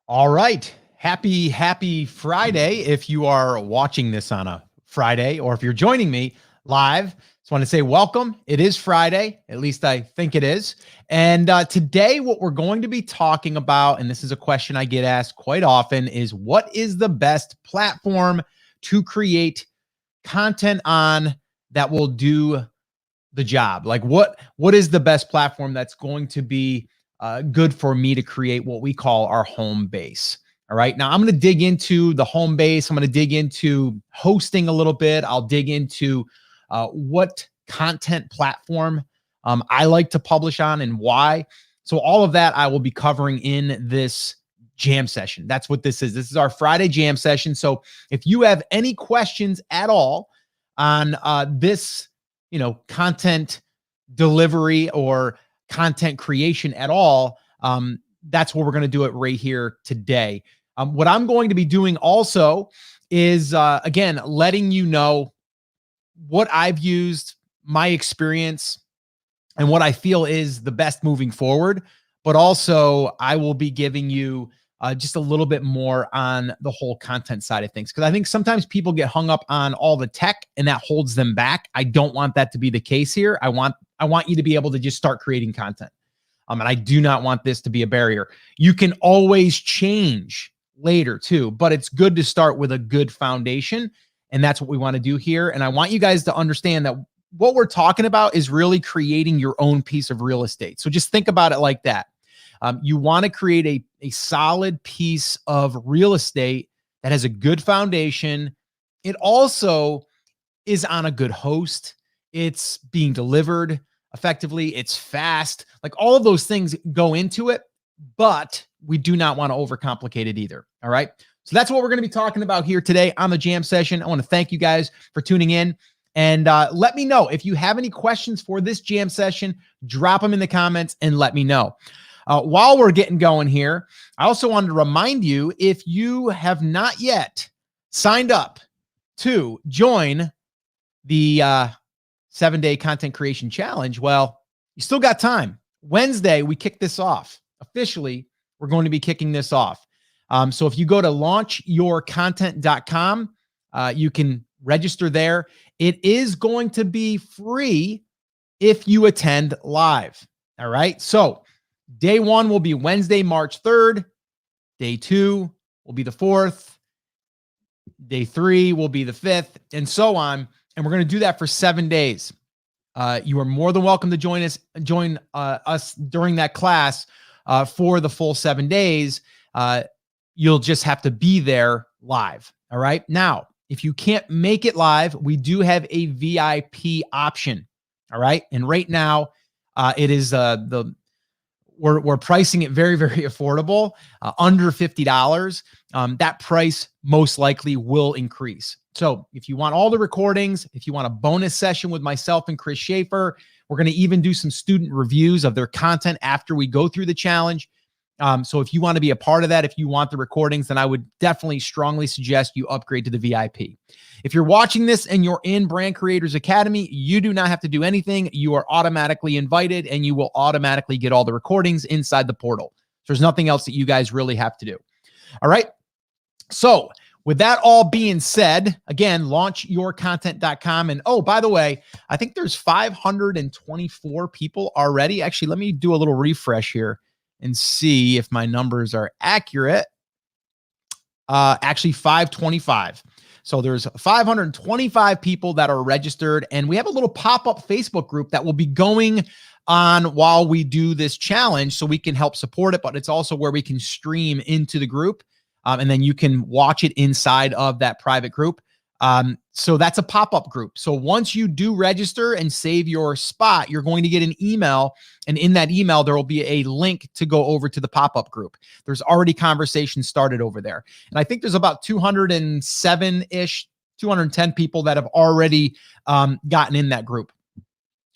All right. Happy Friday. If you are watching this on a Friday or if you're joining me live, just want to say welcome. It is Friday. At least I think it is. And today, what we're going to be talking about, and this is a question I get asked quite often, is what is the best platform to create content on that will do the job? Like what is the best platform that's going to be good for me to create what we call our home base? All right. Now I'm going to dig into the home base. I'm going to dig into hosting a little bit. I'll dig into what content platform I like to publish on and why. So all of that I will be covering in this jam session. That's what this is. This is our Friday jam session. So if you have any questions at all on this, content delivery or content creation at all, that's where we're going to do it right here today. What I'm going to be doing also is, again, letting you know what I've used, my experience, and what I feel is the best moving forward. But also, I will be giving you just a little bit more on the whole content side of things. Because I think sometimes people get hung up on all the tech and that holds them back. I don't want that to be the case here. I want you to be able to just start creating content. And I do not want this to be a barrier. You can always change later too, but it's good to start with a good foundation. And that's what we want to do here. And I want you guys to understand that what we're talking about is really creating your own piece of real estate. So just think about it like that. You want to create a solid piece of real estate that has a good foundation. It also is on a good host. It's being delivered effectively. It's fast. Like all of those things go into it, but we do not want to overcomplicate it either. All right. So that's what we're going to be talking about here today on the jam session. I want to thank you guys for tuning in. And let me know if you have any questions for this jam session. Drop them in the comments and let me know. While we're getting going here, I also wanted to remind you, if you have not yet signed up to join the 7-day content creation challenge, well, you still got time. Wednesday, we kick this off. Officially, we're going to be kicking this off. So if you go to launchyourcontent.com, you can register there. It is going to be free if you attend live. All right. So day 1 will be Wednesday, March 3rd. Day 2 will be the 4th. Day 3 will be the 5th, and so on. And we're going to do that for 7 days. You are more than welcome to join us during that class for the full 7 days. You'll just have to be there live. All right. Now, if you can't make it live, we do have a VIP option. All right. And right now, it is we're pricing it very, very affordable, under $50. That price most likely will increase. So if you want all the recordings, if you want a bonus session with myself and Chris Schaefer, we're going to even do some student reviews of their content after we go through the challenge. So if you want to be a part of that, if you want the recordings, then I would definitely strongly suggest you upgrade to the VIP. If you're watching this and you're in Brand Creators Academy, you do not have to do anything. You are automatically invited and you will automatically get all the recordings inside the portal. So there's nothing else that you guys really have to do. All right. So with that all being said, again, launchyourcontent.com. And oh, by the way, I think there's 524 people already. Actually, let me do a little refresh here and see if my numbers are accurate. Actually 525. So there's 525 people that are registered, and we have a little pop-up Facebook group that will be going on while we do this challenge so we can help support it, but it's also where we can stream into the group, and then you can watch it inside of that private group. So that's a pop-up group. So once you do register and save your spot, you're going to get an email, and in that email, there will be a link to go over to the pop-up group. There's already conversations started over there. And I think there's about 207-ish, 210 people that have already gotten in that group,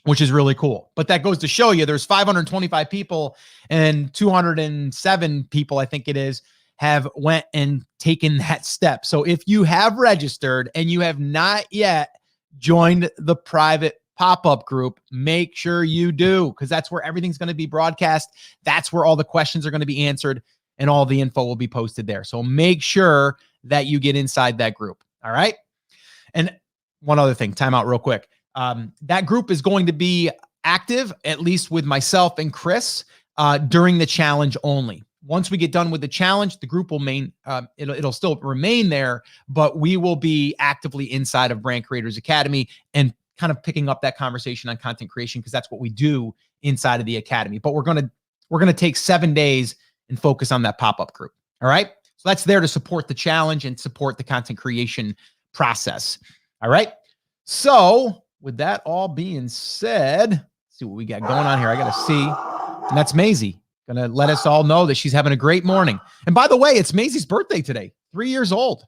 which is really cool. But that goes to show you there's 525 people and 207 people, I think it is, have went and taken that step. So if you have registered and you have not yet joined the private pop-up group, make sure you do, because that's where everything's going to be broadcast. That's where all the questions are going to be answered. and all the info will be posted there. So make sure that you get inside that group. All right. And one other thing, time out real quick. That group is going to be active, at least with myself and Chris, during the challenge only. Once we get done with the challenge, the group will it'll still remain there, but we will be actively inside of Brand Creators Academy and kind of picking up that conversation on content creation, because that's what we do inside of the academy. But we're gonna take 7 days and focus on that pop-up group. All right. So that's there to support the challenge and support the content creation process. All right. So with that all being said, let's see what we got going on here. I got to see. And that's Maisie. Going to let us all know that she's having a great morning. And by the way, it's Maisie's birthday today, 3 years old.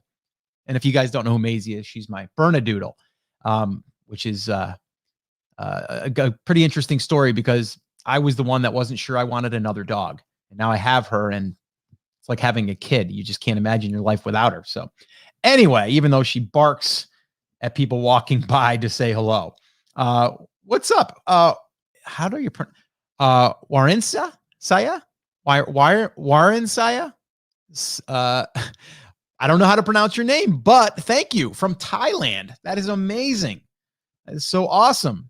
And if you guys don't know who Maisie is, she's my Bernedoodle, which is a pretty interesting story, because I was the one that wasn't sure I wanted another dog. And now I have her, and it's like having a kid. You just can't imagine your life without her. So anyway, even though she barks at people walking by to say hello. What's up? How do you pronounce Warinsa? Saya? Warinsaya? I don't know how to pronounce your name, but thank you, from Thailand. That is amazing. That is so awesome.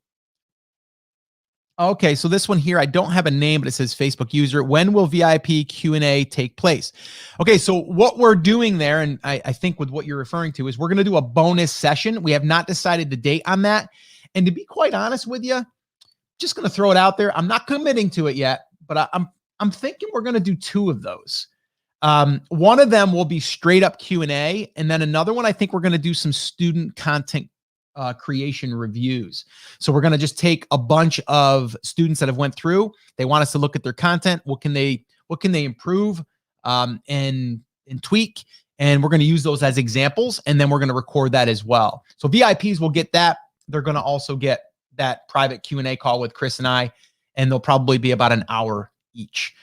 Okay, so this one here, I don't have a name, but it says Facebook user. When will VIP Q&A take place? Okay, so what we're doing there, and I think with what you're referring to, is we're going to do a bonus session. We have not decided the date on that. And to be quite honest with you, just going to throw it out there. I'm not committing to it yet, but I'm thinking we're going to do 2 of those. One of them will be straight up Q&A, and then another one, I think we're going to do some student content creation reviews. So we're going to just take a bunch of students that have went through. They want us to look at their content. What can they improve and tweak? And we're going to use those as examples, and then we're going to record that as well. So VIPs will get that. They're going to also get that private Q&A call with Chris and I, and they'll probably be about an hour each.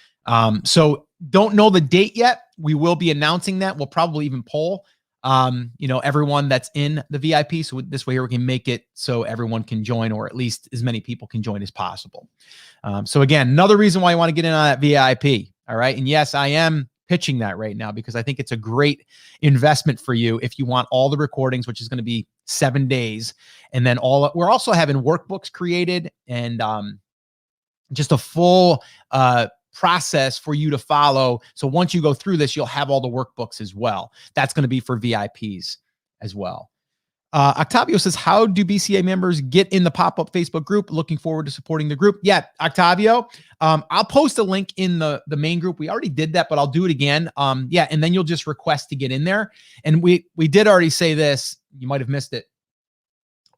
So don't know the date yet. We will be announcing that. We'll probably even poll everyone that's in the VIP. So this way here we can make it so everyone can join, or at least as many people can join as possible. So again, another reason why you want to get in on that VIP. All right. And yes, I am pitching that right now because I think it's a great investment for you if you want all the recordings, which is going to be 7 days. And then we're also having workbooks created, and just a full process for you to follow. So once you go through this, you'll have all the workbooks as well. That's going to be for VIPs as well. Octavio says, how do BCA members get in the pop-up Facebook group? Looking forward to supporting the group. Yeah, Octavio, I'll post a link in the main group. We already did that, but I'll do it again. Yeah, and then you'll just request to get in there. And we did already say this. You might have missed it.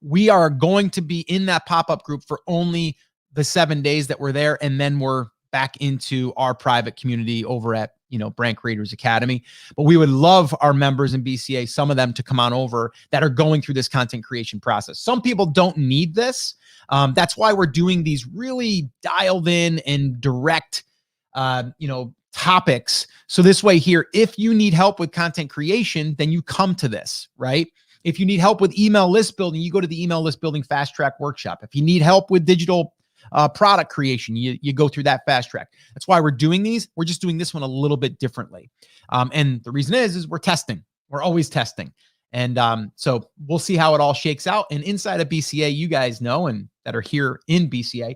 We are going to be in that pop-up group for only the 7 days that we're there, and then we're back into our private community over at Brand Creators Academy. But we would love our members in BCA, some of them, to come on over that are going through this content creation process. Some people don't need this. That's why we're doing these really dialed in and direct topics. So this way here, if you need help with content creation, then you come to this, right? If you need help with email list building, you go to the email list building fast track workshop. If you need help with digital product creation, you go through that fast track. That's why we're doing these. We're just doing this one a little bit differently. And the reason is we're testing. We're always testing. And so we'll see how it all shakes out. And inside of BCA, you guys know, and that are here in BCA,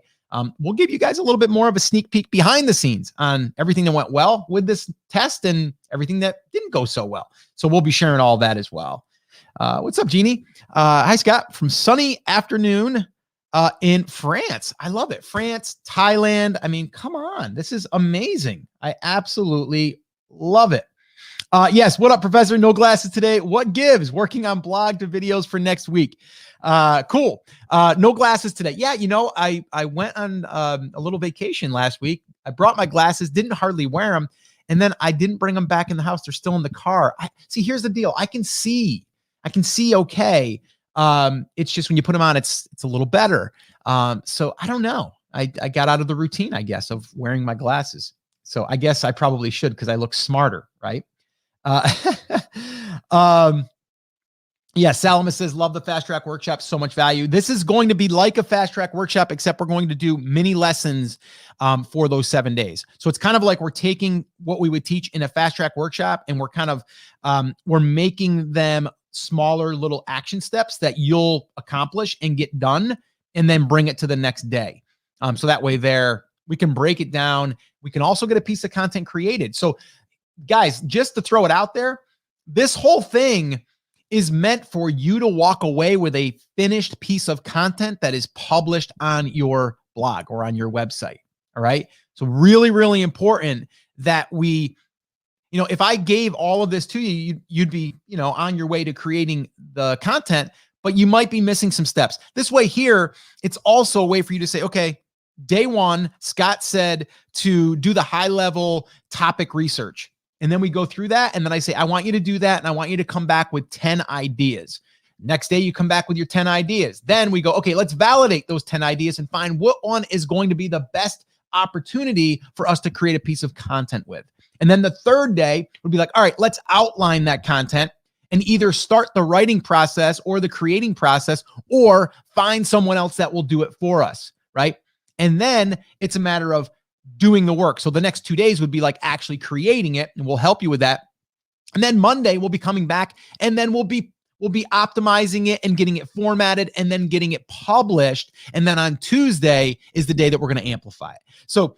we'll give you guys a little bit more of a sneak peek behind the scenes on everything that went well with this test and everything that didn't go so well. So we'll be sharing all that as well. What's up, Jeannie? Hi, Scott, from sunny afternoon in France. I love it. France, Thailand. I mean, come on. This is amazing. I absolutely love it. Yes. What up, Professor? No glasses today. What gives? Working on blog to videos for next week. Cool. No glasses today. Yeah. I went on a little vacation last week. I brought my glasses, didn't hardly wear them. And then I didn't bring them back in the house. They're still in the car. See, here's the deal. I can see okay. It's just when you put them on, it's a little better. So I don't know. I got out of the routine, I guess, of wearing my glasses. So I guess I probably should, because I look smarter, right? Yeah, Salama says, love the fast track workshop, so much value. This is going to be like a fast track workshop, except we're going to do mini lessons for those 7 days. So it's kind of like we're taking what we would teach in a fast track workshop, and we're kind of, we're making them smaller little action steps that you'll accomplish and get done, and then bring it to the next day. So that way we can break it down. We can also get a piece of content created. So guys, just to throw it out there, this whole thing is meant for you to walk away with a finished piece of content that is published on your blog or on your website. All right. So really, really important that we, if I gave all of this to you, you'd be, on your way to creating the content, but you might be missing some steps. This way here, it's also a way for you to say, okay, day one, Scott said to do the high level topic research. And then we go through that. And then I say, I want you to do that. And I want you to come back with 10 ideas. Next day, you come back with your 10 ideas. Then we go, okay, let's validate those 10 ideas and find what one is going to be the best opportunity for us to create a piece of content with. And then the third day would be like, all right, let's outline that content and either start the writing process or the creating process, or find someone else that will do it for us, right? And then it's a matter of doing the work. So the next 2 days would be like actually creating it, and we'll help you with that. And then Monday we'll be coming back, and then we'll be optimizing it and getting it formatted and then getting it published. And then on Tuesday is the day that we're going to amplify it. So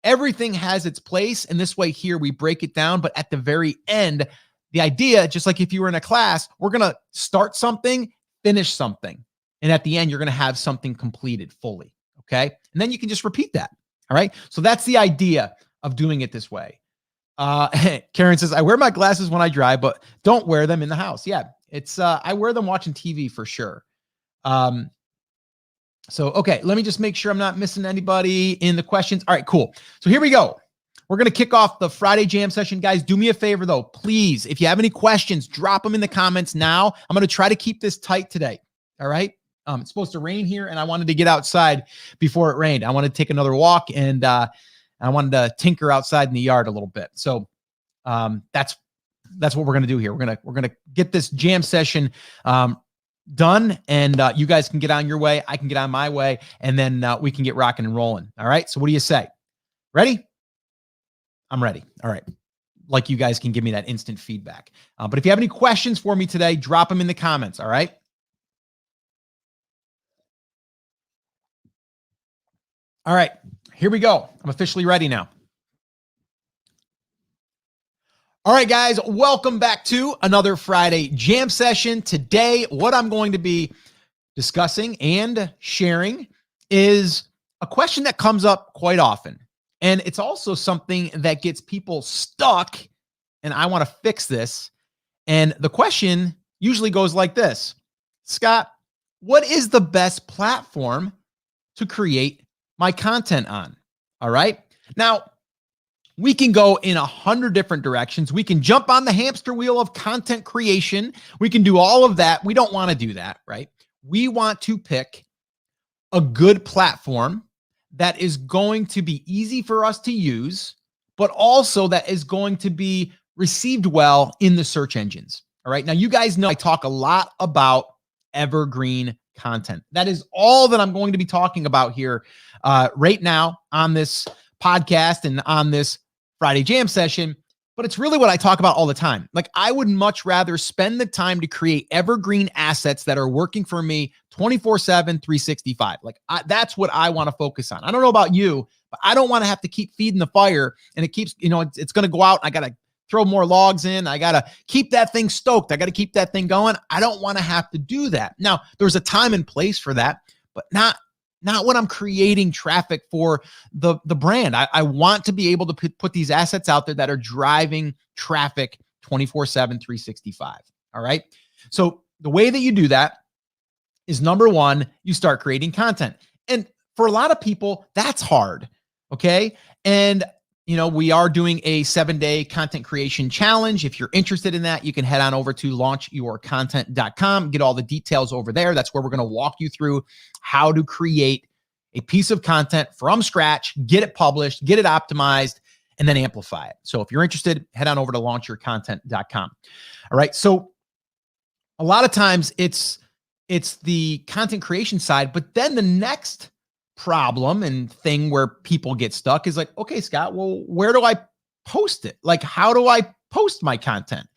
everything has its place. And this way here, we break it down. But at the very end, the idea, just like if you were in a class, we're going to start something, finish something. And at the end, you're going to have something completed fully. Okay. And then you can just repeat that. All right. So that's the idea of doing it this way. Karen says, I wear my glasses when I drive, but don't wear them in the house. Yeah. It's, I wear them watching TV for sure. So, okay, let me just make sure I'm not missing anybody in the questions. All right, cool. So here we go. We're going to kick off the Friday jam session. Guys, do me a favor though, please. If you have any questions, drop them in the comments now. I'm going to try to keep this tight today. All right. It's supposed to rain here, and I wanted to get outside before it rained. I wanted to take another walk, and I wanted to tinker outside in the yard a little bit. So that's what we're going to do here. We're going to get this jam session done, and you guys can get on your way. I can get on my way, and then we can get rocking and rolling. All right. So what do you say? Ready? I'm ready. All right. Like you guys can give me that instant feedback. But if you have any questions for me today, drop them in the comments. All right. All right, here we go. I'm officially ready now. All right, guys, welcome back to another Friday jam session. Today, what I'm going to be discussing and sharing is a question that comes up quite often. And it's also something that gets people stuck, and I want to fix this. And the question usually goes like this: Scott, what is the best platform to create my content on? All right. Now, we can go in 100 different directions. We can jump on the hamster wheel of content creation. We can do all of that. We don't want to do that, right? We want to pick a good platform that is going to be easy for us to use, but also that is going to be received well in the search engines. All right. Now, you guys know I talk a lot about evergreen content. That is all that I'm going to be talking about here right now on this podcast and on this Friday jam session. But it's really what I talk about all the time. Like, I would much rather spend the time to create evergreen assets that are working for me 24/7, 365. Like, that's what I want to focus on. I don't know about you, but I don't want to have to keep feeding the fire, and it keeps, it's going to go out. I got to throw more logs in. I got to keep that thing stoked. I got to keep that thing going. I don't want to have to do that. Now, there's a time and place for that, but not when I'm creating traffic for the brand. I want to be able to put these assets out there that are driving traffic 24/7, 365. All right. So the way that you do that is, number one, you start creating content. And for a lot of people, that's hard. Okay. And we are doing a 7-day content creation challenge. If you're interested in that, you can head on over to launchyourcontent.com, get all the details over there. That's where we're going to walk you through how to create a piece of content from scratch, get it published, get it optimized, and then amplify it. So if you're interested, head on over to launchyourcontent.com. All right. So A lot of times it's the content creation side, but then the next problem and thing where people get stuck is like, okay, Scott, well, where do I post it? Like, how do I post my content?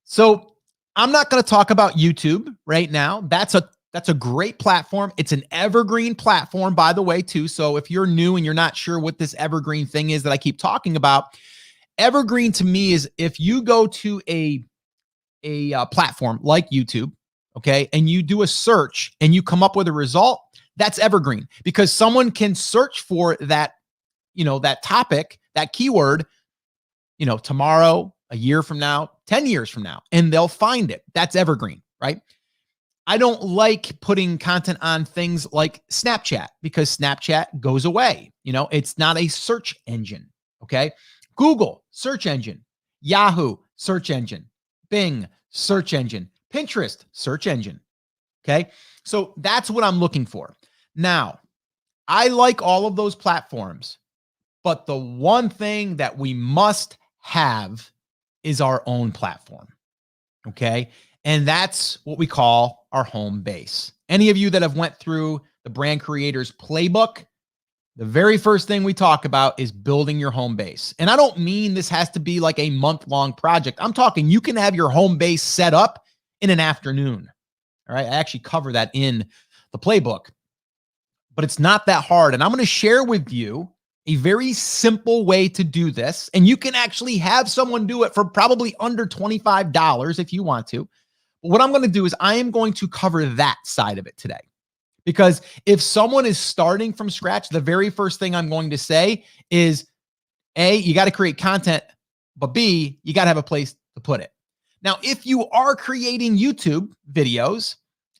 So I'm not going to talk about YouTube right now. That's a great platform. It's an evergreen platform, by the way, too. So if you're new and you're not sure what this evergreen thing is that I keep talking about, evergreen to me is if you go to a platform like YouTube, okay, and you do a search and you come up with a result, that's evergreen because someone can search for that, that topic, that keyword, tomorrow, a year from now, 10 years from now, and they'll find it. That's evergreen, right? I don't like putting content on things like Snapchat because Snapchat goes away. It's not a search engine, okay? Google, search engine. Yahoo, search engine. Bing, search engine. Pinterest, search engine, okay? So that's what I'm looking for. Now, I like all of those platforms, but the one thing that we must have is our own platform, okay? And that's what we call our home base. Any of you that have went through the Brand Creators Playbook, the very first thing we talk about is building your home base. And I don't mean this has to be like a month-long project. I'm talking you can have your home base set up in an afternoon, all right? I actually cover that in the playbook, but it's not that hard. And I'm going to share with you a very simple way to do this. And you can actually have someone do it for probably under $25 if you want to. But what I'm going to do is I am going to cover that side of it today. Because if someone is starting from scratch, the very first thing I'm going to say is, A, you got to create content, but B, you got to have a place to put it. Now, if you are creating YouTube videos,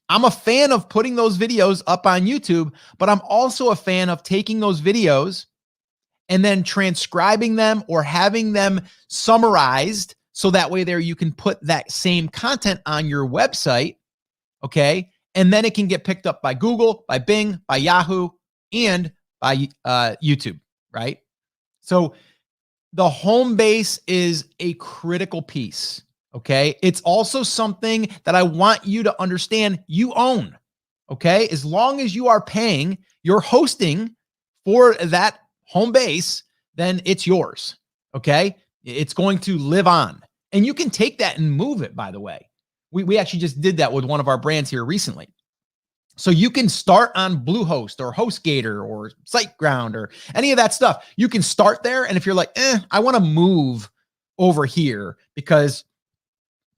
I'm a fan of putting those videos up on YouTube, but I'm also a fan of taking those videos and then transcribing them or having them summarized so that way there you can put that same content on your website, okay? And then it can get picked up by Google, by Bing, by Yahoo, and by YouTube, right? So the home base is a critical piece, okay? It's also something that I want you to understand you own, okay? As long as you are paying your hosting for that home base, then it's yours, okay? It's going to live on. And you can take that and move it, by the way. We actually just did that with one of our brands here recently. So you can start on Bluehost or HostGator or SiteGround or any of that stuff. You can start there. And if you're like, I want to move over here because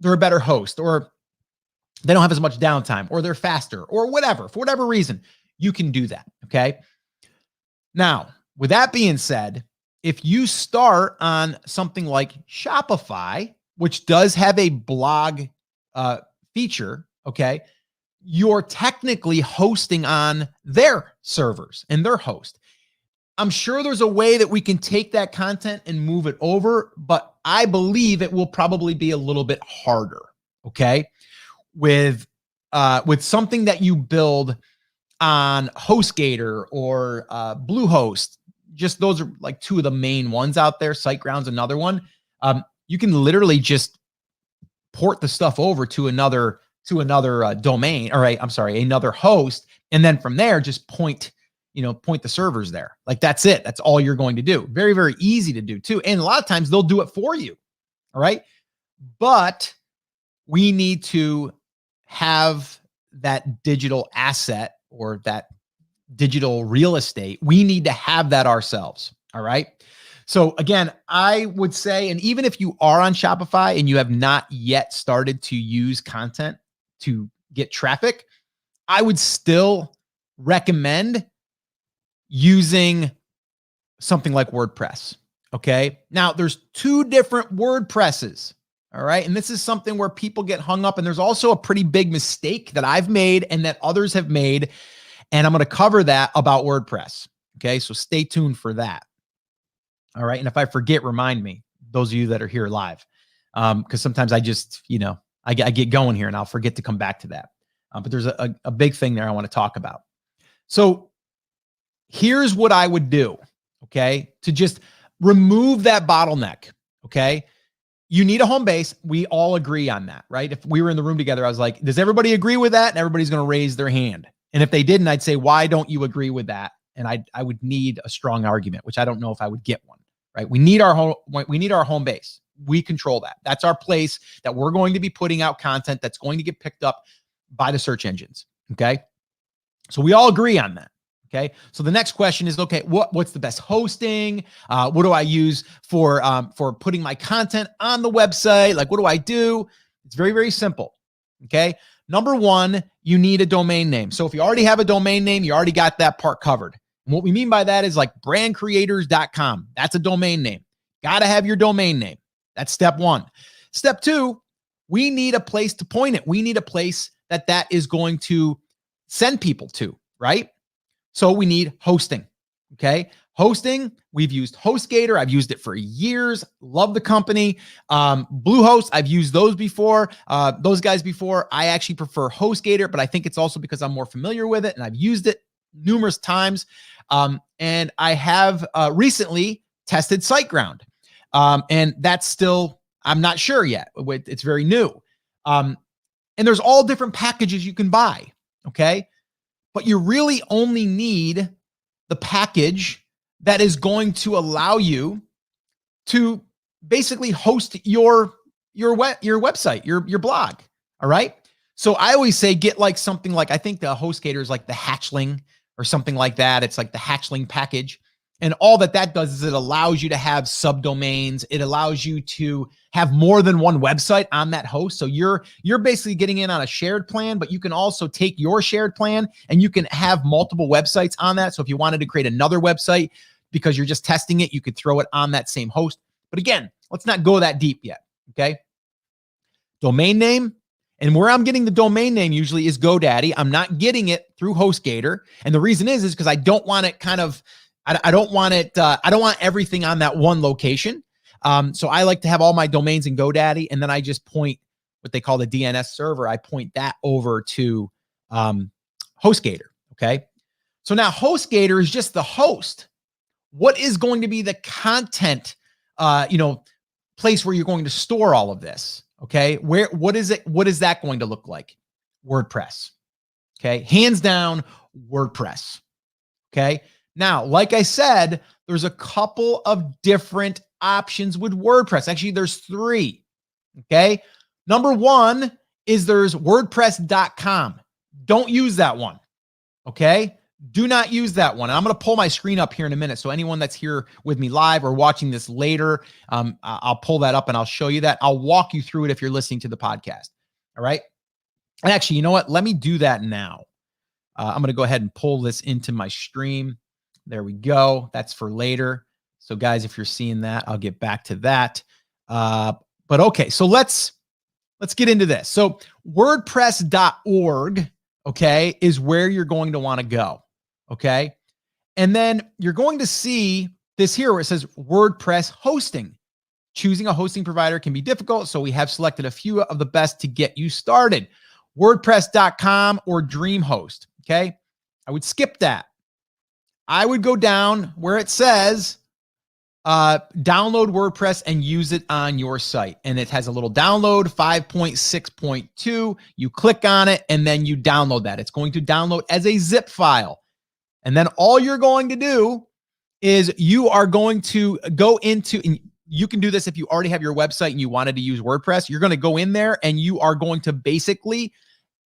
they're a better host or they don't have as much downtime or they're faster or whatever, for whatever reason, you can do that, okay? Now, with that being said, if you start on something like Shopify, which does have a blog feature, okay, you're technically hosting on their servers and their host. I'm sure there's a way that we can take that content and move it over, but I believe it will probably be a little bit harder, okay? With something that you build on HostGator or Bluehost, just those are like two of the main ones out there. SiteGround's another one. You can literally just port the stuff over to another domain, or another host, and then from there just point the servers there. Like that's it. That's all you're going to do. Very, very easy to do too. And a lot of times they'll do it for you. All right. But we need to have that digital asset or that digital real estate. We need to have that ourselves. All right. So again, I would say, and even if you are on Shopify and you have not yet started to use content to get traffic, I would still recommend using something like WordPress. Okay. Now there's two different WordPresses. All right. And this is something where people get hung up. And there's also a pretty big mistake that I've made and that others have made. And I'm going to cover that about WordPress. Okay. So stay tuned for that. All right. And if I forget, remind me, those of you that are here live, because sometimes I just, I get going here and I'll forget to come back to that. But there's a big thing there I want to talk about. So here's what I would do, okay, to just remove that bottleneck, okay? you need a home base. We all agree on that, right? If we were in the room together, I was like, does everybody agree with that? And everybody's going to raise their hand. And if they didn't, I'd say, why don't you agree with that? And I would need a strong argument, which I don't know if I would get one, right? We need our home base. We control that. That's our place that we're going to be putting out content that's going to get picked up by the search engines. Okay. So we all agree on that. Okay. So the next question is, okay, what's the best hosting? What do I use for putting my content on the website? Like, what do I do? It's very, very simple. Okay. Number one, you need a domain name. So if you already have a domain name, you already got that part covered. And what we mean by that is like brandcreators.com. That's a domain name. Got to have your domain name. That's step one. Step two, we need a place to point it. We need a place that is going to send people to, right? So we need hosting, okay? Hosting, we've used HostGator. I've used it for years. Love the company. Bluehost, I've used those before. Those guys before. I actually prefer HostGator, but I think it's also because I'm more familiar with it and I've used it numerous times. And I have recently tested SiteGround. And that's still, I'm not sure yet. It's very new. And there's all different packages you can buy, okay? But you really only need the package that is going to allow you to basically host your website, your blog. All right. So I always say get like something like, I think the HostGator is like the Hatchling or something like that. It's like the Hatchling package. And all that does is it allows you to have subdomains. It allows you to have more than one website on that host. So you're basically getting in on a shared plan, but you can also take your shared plan and you can have multiple websites on that. So if you wanted to create another website because you're just testing it, you could throw it on that same host. But again, let's not go that deep yet, okay? Domain name. And where I'm getting the domain name usually is GoDaddy. I'm not getting it through HostGator. And the reason is because I don't want it kind of, I don't want it, I don't want everything on that one location. So I like to have all my domains in GoDaddy, and then I just point what they call the DNS server. I point that over to HostGator, okay? So now HostGator is just the host. What is going to be the content, place where you're going to store all of this, okay? What is that going to look like? WordPress, okay? Hands down, WordPress, okay? Now, like I said, there's a couple of different options with WordPress. Actually, there's three, okay? Number one is there's WordPress.com. Don't use that one, okay? Do not use that one. And I'm going to pull my screen up here in a minute. So anyone that's here with me live or watching this later, I'll pull that up and I'll show you that. I'll walk you through it if you're listening to the podcast, all right? And actually, you know what? Let me do that now. I'm going to go ahead and pull this into my stream. There we go. That's for later. So guys, if you're seeing that, I'll get back to that. But okay, so let's get into this. So WordPress.org, okay, is where you're going to want to go, okay? And then you're going to see this here where it says WordPress hosting. Choosing a hosting provider can be difficult, so we have selected a few of the best to get you started. WordPress.com or DreamHost, okay? I would skip that. I would go down where it says download WordPress and use it on your site. And it has a little download 5.6.2. You click on it and then you download that. It's going to download as a zip file. And then all you're going to do is you are going to go into, and you can do this if you already have your website and you wanted to use WordPress. You're going to go in there and you are going to basically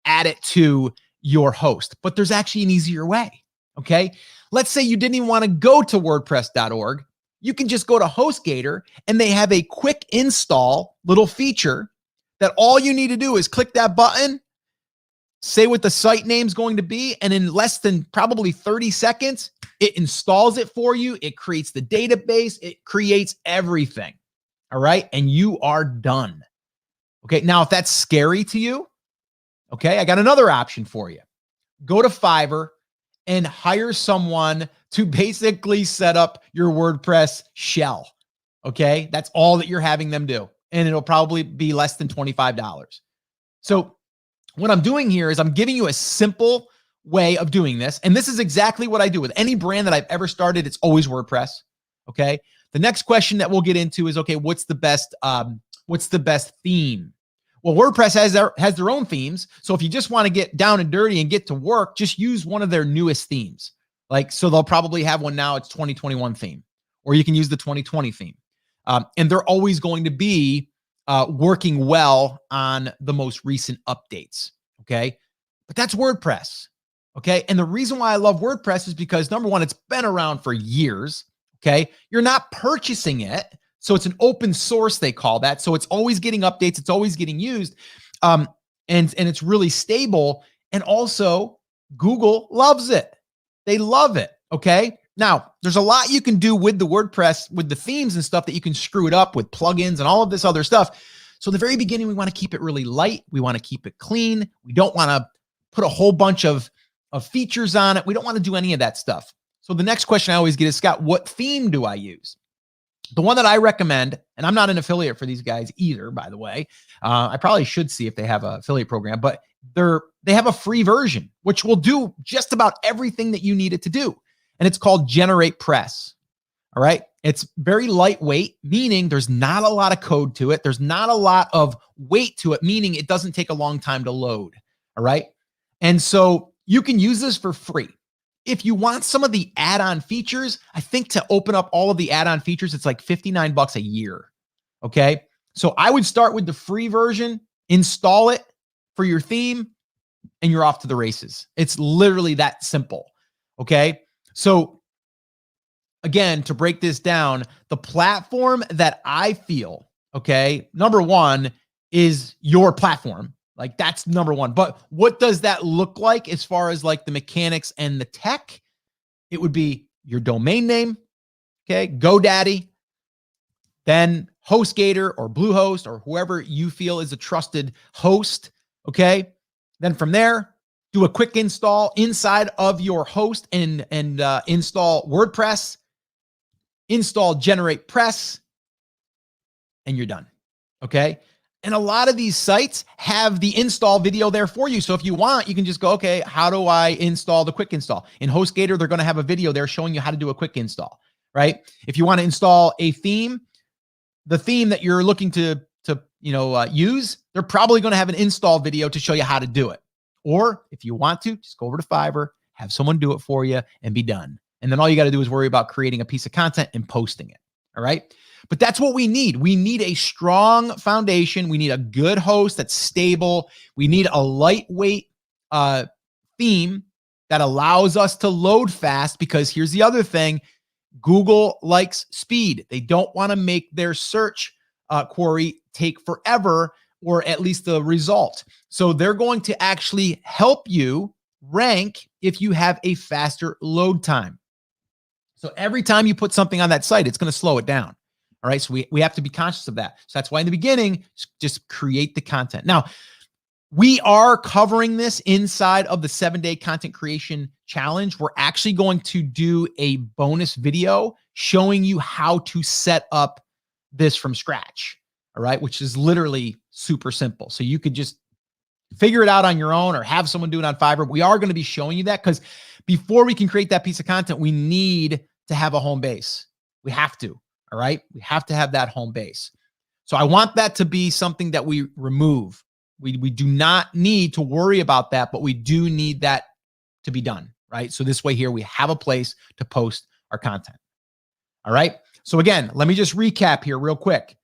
add it to your host. But there's actually an easier way, okay? Let's say you didn't even want to go to WordPress.org. You can just go to HostGator and they have a quick install little feature that all you need to do is click that button, say what the site name is going to be, and in less than probably 30 seconds, it installs it for you. It creates the database. It creates everything. All right. And you are done. Okay. Now, if that's scary to you, okay, I got another option for you. Go to Fiverr and hire someone to basically set up your WordPress shell, okay? That's all that you're having them do, and it'll probably be less than $25. So what I'm doing here is I'm giving you a simple way of doing this, and this is exactly what I do with any brand that I've ever started. It's always WordPress, okay? The next question that we'll get into is, okay, what's the best What's the best theme? Well, WordPress has their own themes. So if you just want to get down and dirty and get to work, just use one of their newest themes. Like, so they'll probably have one now. It's 2021 theme, or you can use the 2020 theme. And they're always going to be working well on the most recent updates. Okay. But that's WordPress. Okay. And the reason why I love WordPress is because, number one, it's been around for years. Okay. You're not purchasing it. So it's an open source, they call that. So it's always getting updates. It's always getting used. And it's really stable. And also Google loves it. They love it. Okay. Now there's a lot you can do with the WordPress, with the themes and stuff, that you can screw it up with plugins and all of this other stuff. So the very beginning, we want to keep it really light. We want to keep it clean. We don't want to put a whole bunch of features on it. We don't want to do any of that stuff. So the next question I always get is, Scott, what theme do I use? The one that I recommend, and I'm not an affiliate for these guys either, by the way. I probably should see if they have an affiliate program, but they have a free version, which will do just about everything that you need it to do. And it's called Generate Press. All right. It's very lightweight, meaning there's not a lot of code to it. There's not a lot of weight to it, meaning it doesn't take a long time to load. All right. And so you can use this for free. If you want some of the add-on features, I think to open up all of the add-on features, it's like $59 a year. Okay. So I would start with the free version, install it for your theme, and you're off to the races. It's literally that simple. Okay. So again, to break this down, the platform that I feel, okay, number one is your platform. Like, that's number one. But what does that look like as far as like the mechanics and the tech? It would be your domain name, okay, GoDaddy, then HostGator or Bluehost or whoever you feel is a trusted host, okay? Then from there, do a quick install inside of your host and install WordPress, install Generate Press, and you're done, okay? And a lot of these sites have the install video there for you. So if you want, you can just go, okay, how do I install the quick install? In HostGator, they're going to have a video there showing you how to do a quick install, right? If you want to install a theme, the theme that you're looking to use, they're probably going to have an install video to show you how to do it. Or if you want to, just go over to Fiverr, have someone do it for you, and be done. And then all you got to do is worry about creating a piece of content and posting it. All right. But that's what we need. We need a strong foundation. We need a good host that's stable. We need a lightweight theme that allows us to load fast, because here's the other thing. Google likes speed. They don't want to make their search query take forever, or at least the result. So they're going to actually help you rank if you have a faster load time. So every time you put something on that site, it's going to slow it down. All right. So we have to be conscious of that. So that's why in the beginning, just create the content. Now, we are covering this inside of the 7-day content creation challenge. We're actually going to do a bonus video showing you how to set up this from scratch. All right. Which is literally super simple. So you could just figure it out on your own or have someone do it on Fiverr. We are going to be showing you that, because before we can create that piece of content, we need to have a home base. We have to. All right. We have to have that home base. So I want that to be something that we remove. We do not need to worry about that, but we do need that to be done. Right. So this way here, we have a place to post our content. All right. So again, let me just recap here real quick.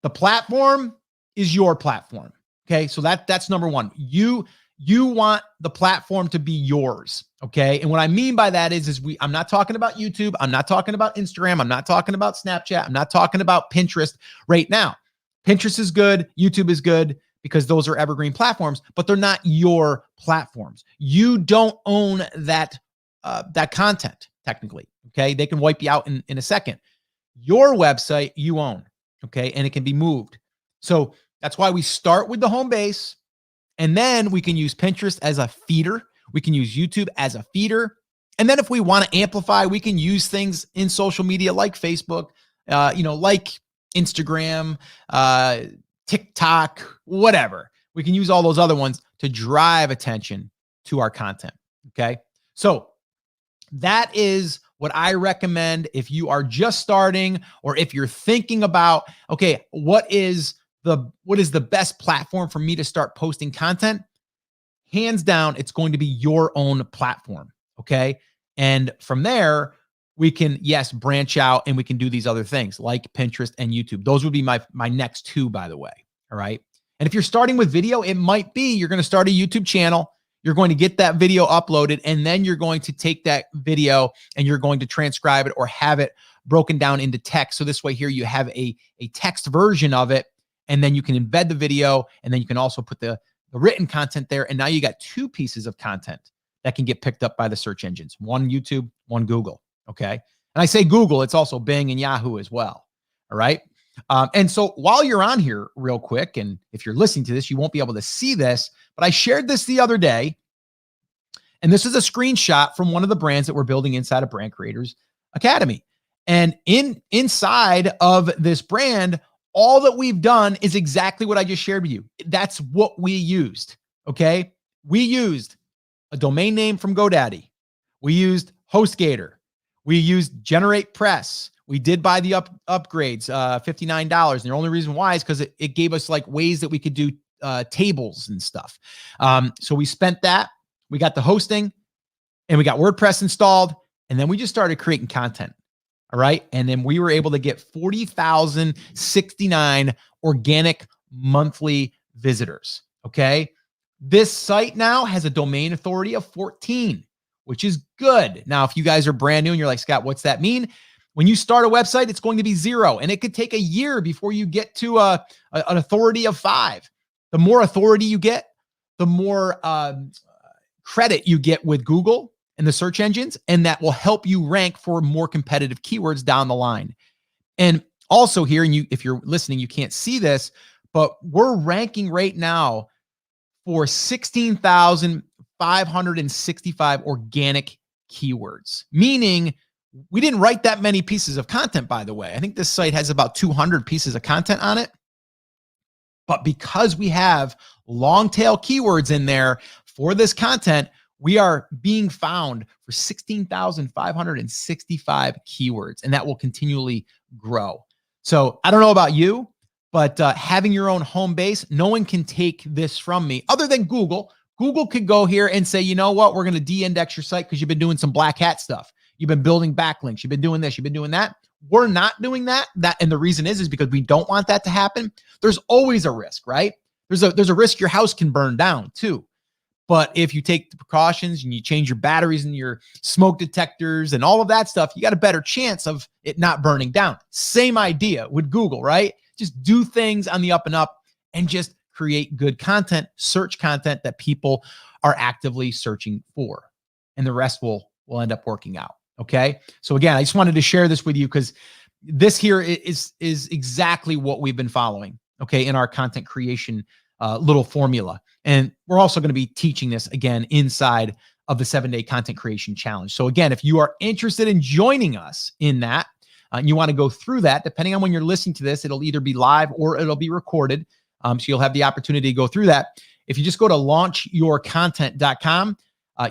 The platform is your platform. Okay. So that's number one. You want the platform to be yours. Okay. And what I mean by that is I'm not talking about YouTube. I'm not talking about Instagram. I'm not talking about Snapchat. I'm not talking about Pinterest right now. Pinterest is good. YouTube is good, because those are evergreen platforms, but they're not your platforms. You don't own that content technically. Okay. They can wipe you out in a second. Your website you own. Okay. And it can be moved. So that's why we start with the home base, and then we can use Pinterest as a feeder. We can use YouTube as a feeder. And then if we want to amplify, we can use things in social media like Facebook, like Instagram, TikTok, whatever. We can use all those other ones to drive attention to our content. Okay. So that is what I recommend if you are just starting, or if you're thinking about, okay, what is what is the best platform for me to start posting content? Hands down, it's going to be your own platform. Okay. And from there, we can, yes, branch out and we can do these other things like Pinterest and YouTube. Those would be my next two, by the way. All right. And if you're starting with video, it might be you're going to start a YouTube channel. You're going to get that video uploaded, and then you're going to take that video and you're going to transcribe it or have it broken down into text. So this way here, you have a text version of it, and then you can embed the video, and then you can also put the written content there. And now you got two pieces of content that can get picked up by the search engines, one YouTube, one Google. Okay. And I say Google, it's also Bing and Yahoo as well. All right. And so while you're on here real quick, and if you're listening to this, you won't be able to see this, but I shared this the other day. And this is a screenshot from one of the brands that we're building inside of Brand Creators Academy. And inside of this brand, all that we've done is exactly what I just shared with you. That's what we used. Okay. We used a domain name from GoDaddy. We used HostGator. We used Generate Press. We did buy the upgrades, $59. And the only reason why is because it gave us like ways that we could do tables and stuff. So we spent that. We got the hosting and we got WordPress installed. And then we just started creating content. All right. And then we were able to get 40,069 organic monthly visitors. Okay. This site now has a domain authority of 14, which is good. Now, if you guys are brand new and you're like, Scott, what's that mean? When you start a website, it's going to be 0, and it could take a year before you get to an authority of 5. The more authority you get, the more credit you get with Google and the search engines, and that will help you rank for more competitive keywords down the line. And also here, and if you're listening, you can't see this, but we're ranking right now for 16,565 organic keywords, meaning we didn't write that many pieces of content, by the way. I think this site has about 200 pieces of content on it. But because we have long tail keywords in there for this content, we are being found for 16,565 keywords, and that will continually grow. So I don't know about you, but having your own home base, no one can take this from me other than Google. Google could go here and say, you know what, we're going to de-index your site because you've been doing some black hat stuff. You've been building backlinks. You've been doing this. You've been doing that. We're not doing that. And the reason is because we don't want that to happen. There's always a risk, right? There's a risk your house can burn down too. But if you take the precautions and you change your batteries and your smoke detectors and all of that stuff, you got a better chance of it not burning down. Same idea with Google, right? Just do things on the up and up and just create good content, search content that people are actively searching for. And the rest will end up working out. Okay. So again, I just wanted to share this with you because this here is exactly what we've been following. Okay. In our content creation little formula. And we're also going to be teaching this again inside of the 7-day content creation challenge. So again, if you are interested in joining us in that, and you want to go through that, depending on when you're listening to this, it'll either be live or it'll be recorded. So you'll have the opportunity to go through that. If you just go to launchyourcontent.com,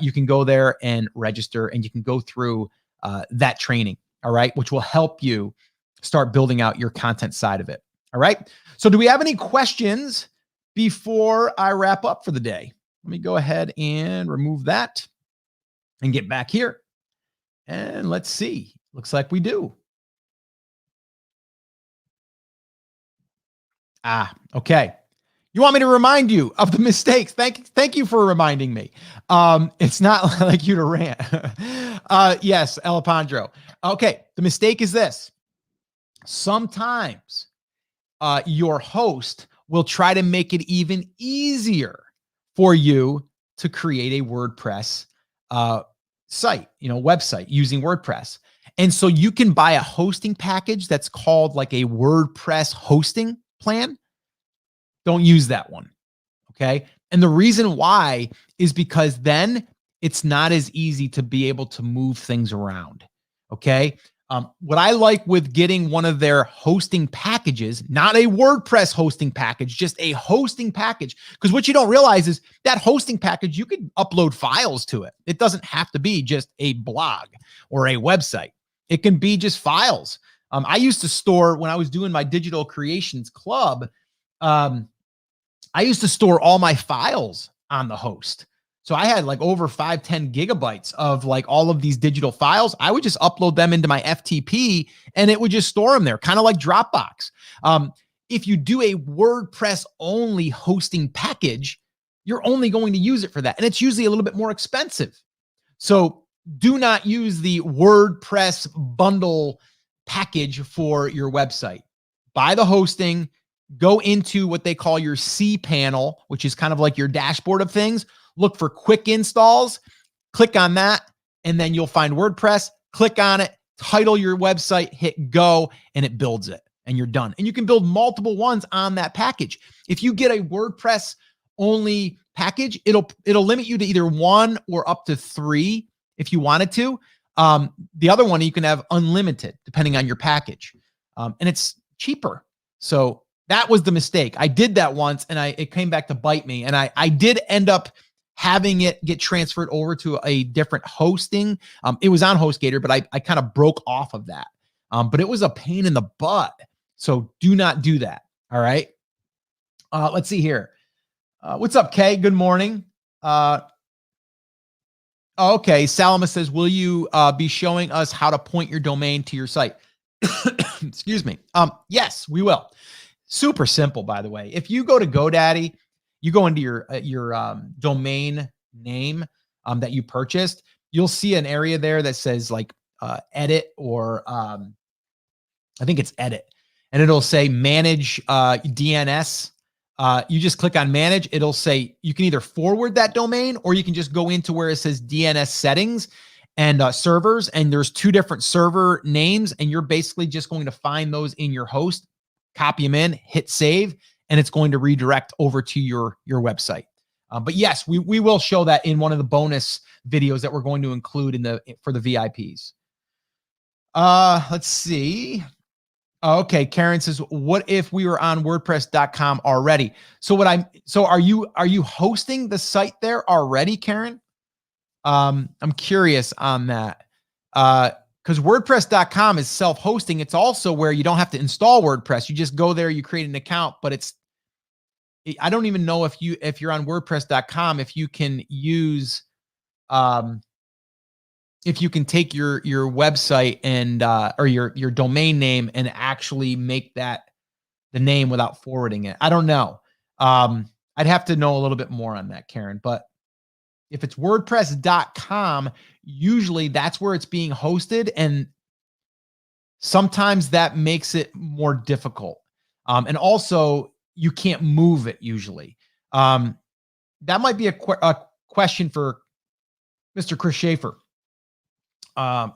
you can go there and register, and you can go through that training, all right, which will help you start building out your content side of it. All right. So do we have any questions before I wrap up for the day? Let me go ahead and remove that and get back here. And let's see. Looks like we do. Okay. You want me to remind you of the mistakes? Thank you for reminding me. It's not like you to rant. Yes, Alejandro. Okay. The mistake is this. Sometimes your host will try to make it even easier for you to create a WordPress site, website using WordPress. And so you can buy a hosting package that's called like a WordPress hosting plan. Don't use that one. Okay. And the reason why is because then it's not as easy to be able to move things around. Okay. What I like with getting one of their hosting packages, not a WordPress hosting package, just a hosting package. Because what you don't realize is that hosting package, you could upload files to it. It doesn't have to be just a blog or a website. It can be just files. I used to store, when I was doing my digital creations club, I used to store all my files on the host. So I had like over 5-10 gigabytes of like all of these digital files. I would just upload them into my FTP and it would just store them there, kind of like Dropbox. If you do a WordPress only hosting package, you're only going to use it for that. And it's usually a little bit more expensive. So do not use the WordPress bundle package for your website. Buy the hosting, go into what they call your C panel, which is kind of like your dashboard of things. Look for quick installs, click on that, and then you'll find WordPress. Click on it, title your website, hit go, and it builds it, and you're done. And you can build multiple ones on that package. If you get a WordPress only package, it'll limit you to either 1 or up to 3 if you wanted to. The other one, you can have unlimited depending on your package. And it's cheaper. So that was the mistake. I did that once and it came back to bite me. And I did end up having it get transferred over to a different hosting. It was on HostGator, but I kind of broke off of that. But it was a pain in the butt. So do not do that. All right. Let's see here. What's up, Kay? Good morning. Okay. Salama says, will you be showing us how to point your domain to your site? Excuse me. Yes, we will. Super simple, by the way. If you go to GoDaddy, you go into your domain name that you purchased, you'll see an area there that says like edit or I think it's edit. And it'll say manage DNS. You just click on manage. It'll say you can either forward that domain or you can just go into where it says DNS settings and servers. And there's 2 different server names. And you're basically just going to find those in your host, copy them in, hit save, and it's going to redirect over to your website. But yes, we will show that in one of the bonus videos that we're going to include for the VIPs. Let's see. Okay, Karen says, what if we were on WordPress.com already? So are you hosting the site there already, Karen? I'm curious on that. Because WordPress.com is self-hosting. It's also where you don't have to install WordPress. You just go there, you create an account, but I don't even know if you're on WordPress.com, if you can use, if you can take your website and or your domain name and actually make that the name without forwarding it. I don't know. I'd have to know a little bit more on that, Karen. But if it's WordPress.com, usually that's where it's being hosted, and sometimes that makes it more difficult. And also, you can't move it usually. That might be a question for Mr. Chris Schaefer.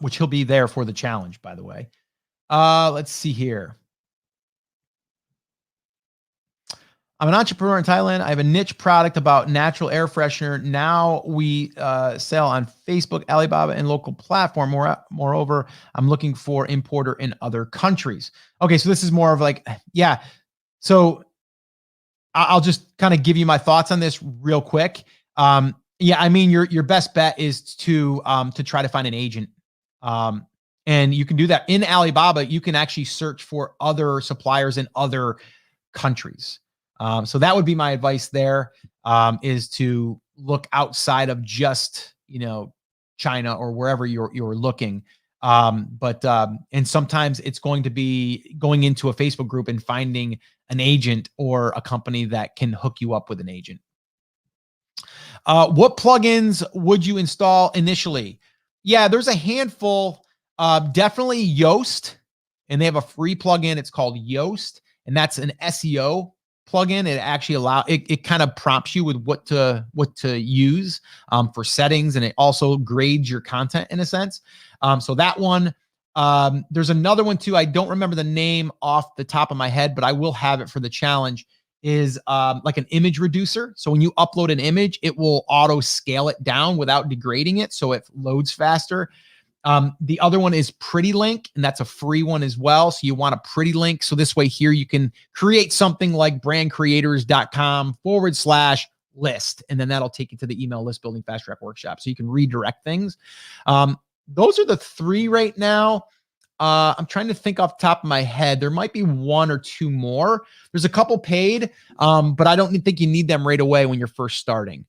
Which he'll be there for the challenge, by the way. Let's see here. I'm an entrepreneur in Thailand. I have a niche product about natural air freshener. Now we sell on Facebook, Alibaba, and local platform. Moreover, I'm looking for importer in other countries. Okay, so this is more of like, yeah. So I'll just kind of give you my thoughts on this real quick. Yeah, I mean, your best bet is to try to find an agent. And you can do that in Alibaba. You can actually search for other suppliers in other countries. So that would be my advice there, is to look outside of just, China or wherever you're looking. And sometimes it's going to be going into a Facebook group and finding an agent or a company that can hook you up with an agent. What plugins would you install initially? Yeah, there's a handful. Definitely Yoast, and they have a free plugin. It's called Yoast, and that's an SEO plugin. It actually it kind of prompts you with what to use for settings, and it also grades your content in a sense. So that one. There's another one too. I don't remember the name off the top of my head, but I will have it for the challenge. Is like an image reducer. So when you upload an image, it will auto scale it down without degrading it, so it loads faster. The other one is Pretty Link, and that's a free one as well. So you want a Pretty Link. So this way here, you can create something like brandcreators.com/list, and then that'll take you to the email list building fast track workshop. So you can redirect things. Those are the 3 right now. I'm trying to think off the top of my head. There might be one or two more. There's a couple paid, but I don't think you need them right away when you're first starting.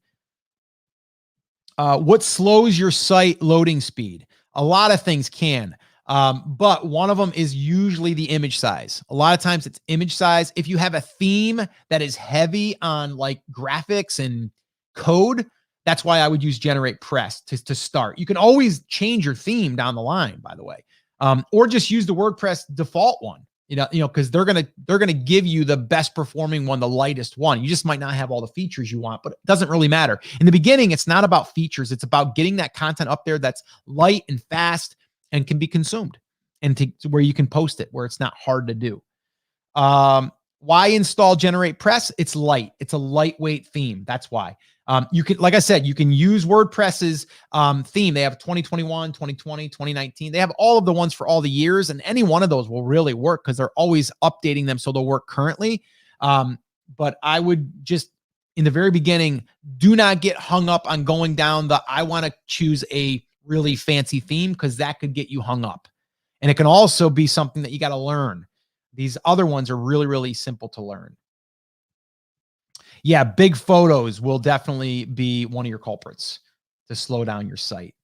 What slows your site loading speed? A lot of things can, but one of them is usually the image size. A lot of times it's image size. If you have a theme that is heavy on like graphics and code, that's why I would use Generate Press to start. You can always change your theme down the line, by the way, or just use the WordPress default one. Because they're gonna give you the best performing one, the lightest one. You just might not have all the features you want, but it doesn't really matter. In the beginning, it's not about features. It's about getting that content up there that's light and fast and can be consumed, and to where you can post it, where it's not hard to do. Why install Generate Press? It's light. It's a lightweight theme. That's why. You can, like I said, you can use WordPress's theme. They have 2021, 2020, 2019. They have all of the ones for all the years, and any one of those will really work because they're always updating them so they'll work currently. But I would just, in the very beginning, do not get hung up on going down the, I want to choose a really fancy theme, because that could get you hung up. And it can also be something that you got to learn. These other ones are really, really simple to learn. Yeah, big photos will definitely be one of your culprits to slow down your site.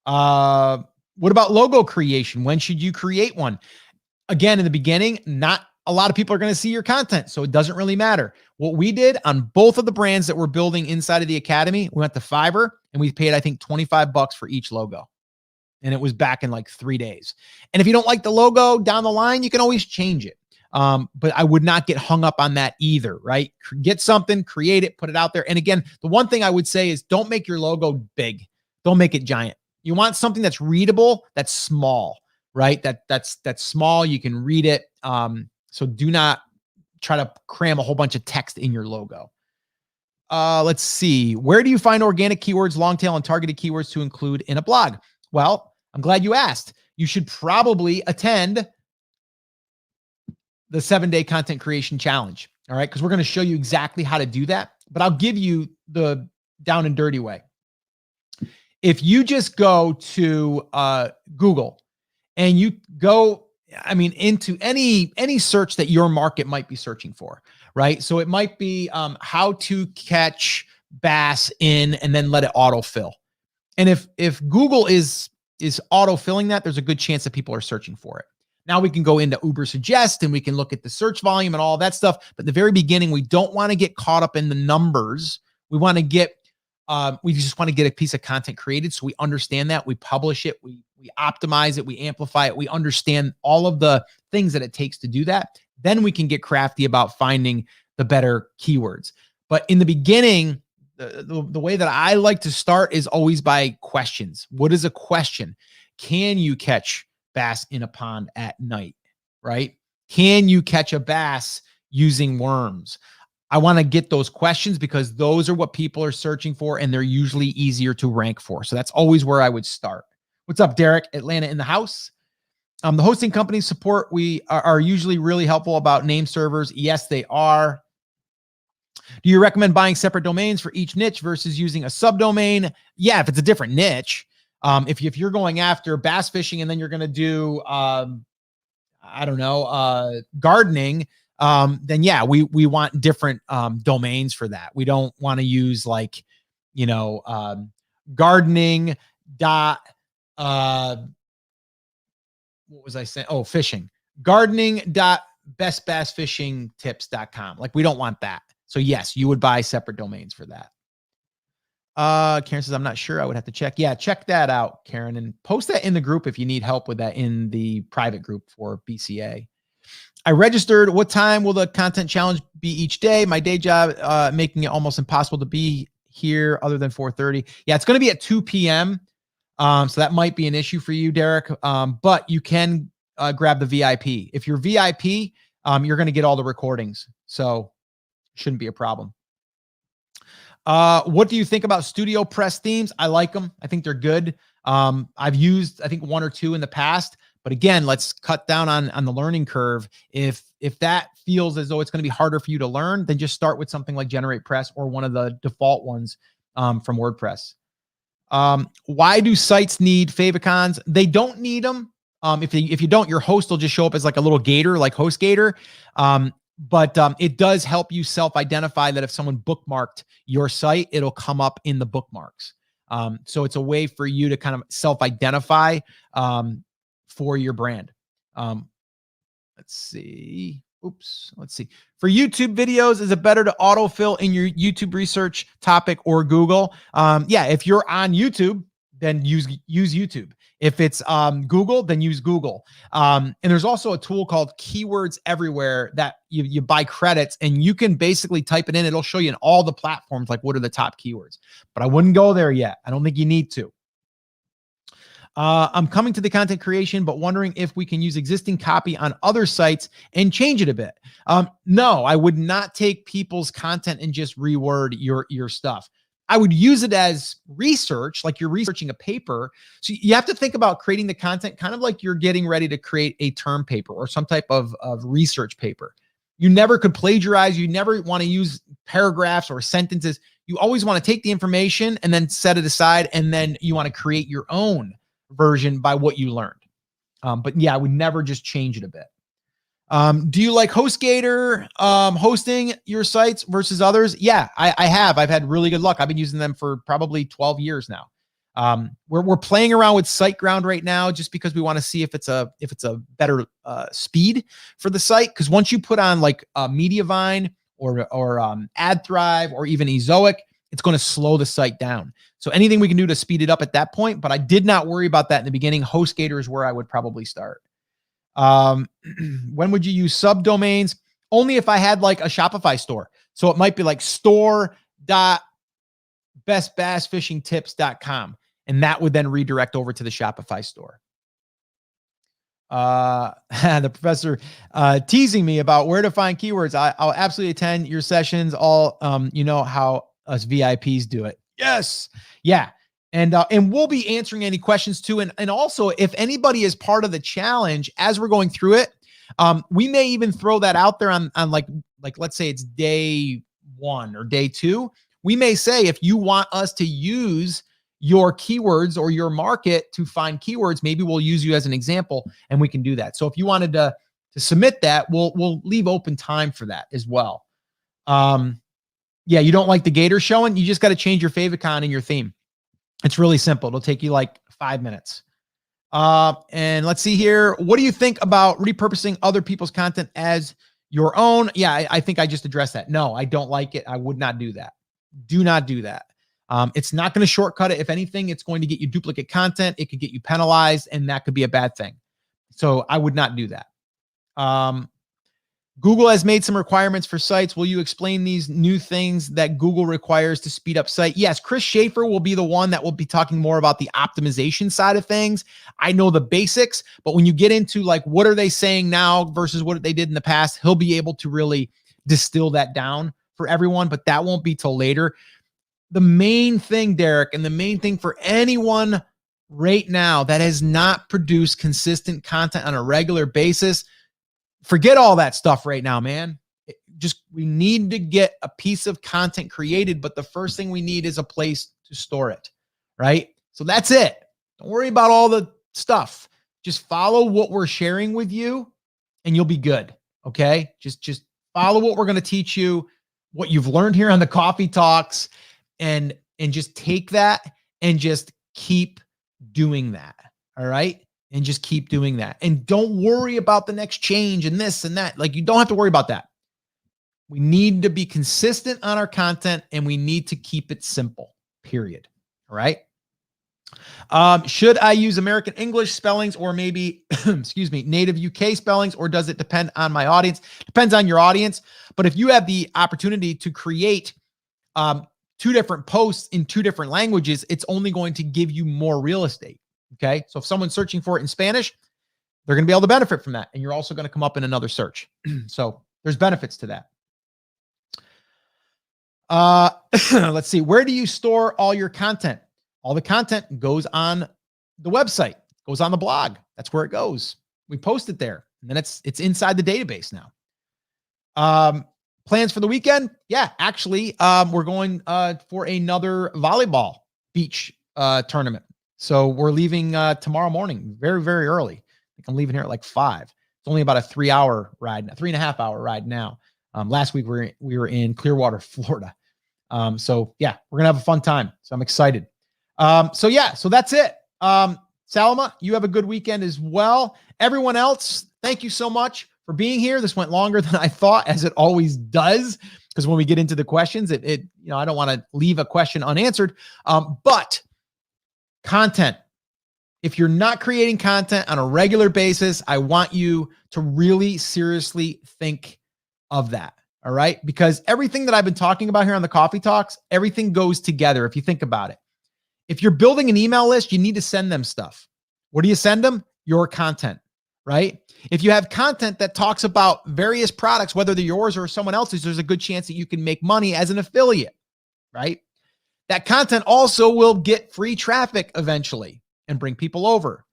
What about logo creation? When should you create one? Again, in the beginning, not a lot of people are going to see your content, so it doesn't really matter. What we did on both of the brands that we're building inside of the academy, we went to Fiverr and we paid, I think, $25 for each logo. And it was back in like 3 days. And if you don't like the logo down the line, you can always change it. But I would not get hung up on that either, right? Get something, create it, put it out there. And again, the one thing I would say is don't make your logo big. Don't make it giant. You want something that's readable, that's small, right? That's small. You can read it. So do not try to cram a whole bunch of text in your logo. Let's see. Where do you find organic keywords, long tail, and targeted keywords to include in a blog? Well, I'm glad you asked. You should probably attend the 7-day content creation challenge. All right. Because we're going to show you exactly how to do that, but I'll give you the down and dirty way. If you just go to Google and you go, into any search that your market might be searching for, right? So it might be how to catch bass in, and then let it autofill. And if Google is auto-filling that, there's a good chance that people are searching for it. Now we can go into Uber Suggest and we can look at the search volume and all that stuff. But at the very beginning, we don't want to get caught up in the numbers. We want to get, we just want to get a piece of content created. So we understand that, we publish it, we optimize it, we amplify it. We understand all of the things that it takes to do that. Then we can get crafty about finding the better keywords. But in the beginning, the way that I like to start is always by questions. What is a question? Can you catch bass in a pond at night, right? Can you catch a bass using worms? I want to get those questions because those are what people are searching for, and they're usually easier to rank for. So that's always where I would start. What's up, Derek? Atlanta in the house. The hosting company support, we are usually really helpful about name servers. Yes, they are. Do you recommend buying separate domains for each niche versus using a subdomain? Yeah, if it's a different niche. If you're going after bass fishing and then you're going to do, gardening, then yeah, we want different domains for that. We don't want to use like, gardening dot, what was I saying? Oh, fishing. Gardening dot bestbassfishingtips.com. Like, we don't want that. So yes, you would buy separate domains for that. Karen says, I'm not sure. I would have to check. Yeah, check that out, Karen, and post that in the group if you need help with that in the private group for BCA. I registered. What time will the content challenge be each day? My day job, making it almost impossible to be here other than 4:30. Yeah, it's going to be at 2 p.m. So that might be an issue for you, Derek. But you can grab the VIP. If you're VIP, you're going to get all the recordings. So shouldn't be a problem. What do you think about Studio Press themes? I like them. I think they're good. I've used, I think, 1 or 2 in the past, but again, let's cut down on the learning curve. If that feels as though it's going to be harder for you to learn, then just start with something like Generate Press or one of the default ones from WordPress. Why do sites need favicons? They don't need them. If you don't, your host will just show up as like a little gator, like HostGator. But it does help you self-identify that if someone bookmarked your site, it'll come up in the bookmarks. So it's a way for you to kind of self-identify for your brand. Let's see. Let's see. For YouTube videos, is it better to autofill in your YouTube research topic or Google? Yeah, if you're on YouTube, then use YouTube. If it's Google, then use Google. And there's also a tool called Keywords Everywhere that you buy credits, and you can basically type it in. It'll show you in all the platforms, like what are the top keywords. But I wouldn't go there yet. I don't think you need to. I'm coming to the content creation, but wondering if we can use existing copy on other sites and change it a bit. No, I would not take people's content and just reword your stuff. I would use it as research, like you're researching a paper. So you have to think about creating the content kind of like you're getting ready to create a term paper or some type of research paper. You never could plagiarize. You never want to use paragraphs or sentences. You always want to take the information and then set it aside, and then you want to create your own version by what you learned. But yeah, I would never just change it a bit. Do you like HostGator hosting your sites versus others? Yeah, I have. I've had really good luck. I've been using them for probably 12 years now. We're playing around with SiteGround right now just because we want to see if it's a better speed for the site. Because once you put on like Mediavine or AdThrive or even Ezoic, it's going to slow the site down. So anything we can do to speed it up at that point, but I did not worry about that in the beginning. HostGator is where I would probably start. When would you use subdomains? Only if I had like a Shopify store. So it might be like store.bestbassfishingtips.com. And that would then redirect over to the Shopify store. The professor teasing me about where to find keywords. I'll absolutely attend your sessions. All you know how us VIPs do it. Yes. Yeah. And we'll be answering any questions too. And also, if anybody is part of the challenge as we're going through it, we may even throw that out there on like let's say it's day 1 or day 2. We may say, if you want us to use your keywords or your market to find keywords, maybe we'll use you as an example, and we can do that. So if you wanted to submit that, we'll leave open time for that as well. Yeah, you don't like the gator showing? You just got to change your favicon and your theme. It's really simple. It'll take you like 5 minutes. And let's see here. What do you think about repurposing other people's content as your own? Yeah, I think I just addressed that. No, I don't like it. I would not do that. Do not do that. It's not going to shortcut it. If anything, it's going to get you duplicate content. It could get you penalized, and that could be a bad thing. So I would not do that. Google has made some requirements for sites. Will you explain these new things that Google requires to speed up site? Yes, Chris Schaefer will be the one that will be talking more about the optimization side of things. I know the basics, but when you get into like, what are they saying now versus what they did in the past, he'll be able to really distill that down for everyone, but that won't be till later. The main thing, Derek, and the main thing for anyone right now that has not produced consistent content on a regular basis, forget all that stuff right now, man. We need to get a piece of content created, but the first thing we need is a place to store it, right? So that's it. Don't worry about all the stuff. Just follow what we're sharing with you and you'll be good, okay? Just follow what we're going to teach you, what you've learned here on the Coffee Talks, and just take that and just keep doing that, all right? And just keep doing that. And don't worry about the next change and this and that. Like, you don't have to worry about that. We need to be consistent on our content, and we need to keep it simple, period. All right. Should I use American English spellings or maybe, excuse me, native UK spellings, or does it depend on my audience? Depends on your audience. But if you have the opportunity to create 2 different posts in 2 different languages, it's only going to give you more real estate. Okay. So if someone's searching for it in Spanish, they're going to be able to benefit from that. And you're also going to come up in another search. So there's benefits to that. Let's see. Where do you store all your content? All the content goes on the website, goes on the blog. That's where it goes. We post it there, and then it's inside the database now. Plans for the weekend? Yeah, actually, we're going for another volleyball beach tournament. So we're leaving tomorrow morning, very, very early. I think I'm leaving here at like 5. It's only about a 3-hour ride, a 3.5-hour ride now. Last week we were in Clearwater, Florida. So yeah, we're gonna have a fun time. So I'm excited. So that's it. Salma, you have a good weekend as well. Everyone else, thank you so much for being here. This went longer than I thought, as it always does, because when we get into the questions, I don't want to leave a question unanswered. But content. If you're not creating content on a regular basis, I want you to really seriously think of that. All right. Because everything that I've been talking about here on the Coffee Talks, everything goes together. If you think about it, if you're building an email list, you need to send them stuff. What do you send them? Your content, right? If you have content that talks about various products, whether they're yours or someone else's, there's a good chance that you can make money as an affiliate, right? That content also will get free traffic eventually and bring people over.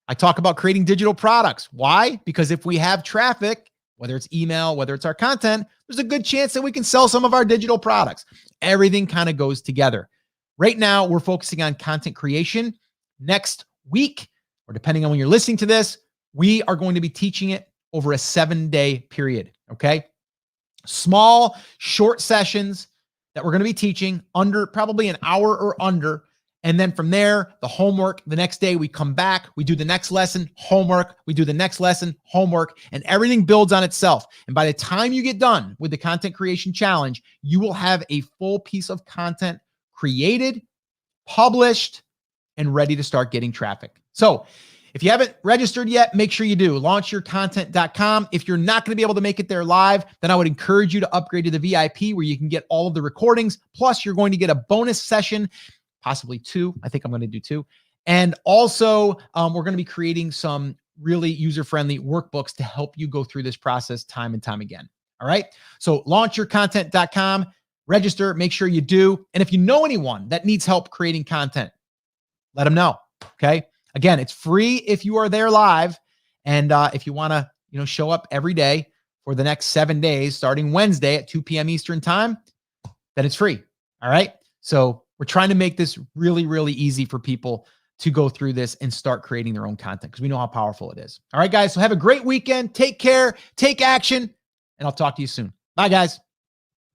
I talk about creating digital products. Why? Because if we have traffic, whether it's email, whether it's our content, there's a good chance that we can sell some of our digital products. Everything kind of goes together. Right now, we're focusing on content creation. Next week, or depending on when you're listening to this, we are going to be teaching it over a 7-day period, okay? Small, short sessions that we're going to be teaching under probably an hour or under. And then from there, the homework, the next day we come back, we do the next lesson, homework, we do the next lesson, homework, and everything builds on itself. And by the time you get done with the content creation challenge, you will have a full piece of content created, published, and ready to start getting traffic. So if you haven't registered yet, make sure you do. Launchyourcontent.com. If you're not going to be able to make it there live, then I would encourage you to upgrade to the VIP, where you can get all of the recordings. Plus, you're going to get a bonus session, possibly 2. I think I'm going to do 2. And also, we're going to be creating some really user-friendly workbooks to help you go through this process time and time again. All right. So launchyourcontent.com. Register, make sure you do. And if you know anyone that needs help creating content, let them know. Okay. Again, it's free if you are there live. And if you want to, show up every day for the next 7 days, starting Wednesday at 2 p.m. Eastern time, then it's free. All right. So we're trying to make this really, really easy for people to go through this and start creating their own content, because we know how powerful it is. All right, guys. So have a great weekend. Take care, take action, and I'll talk to you soon. Bye, guys.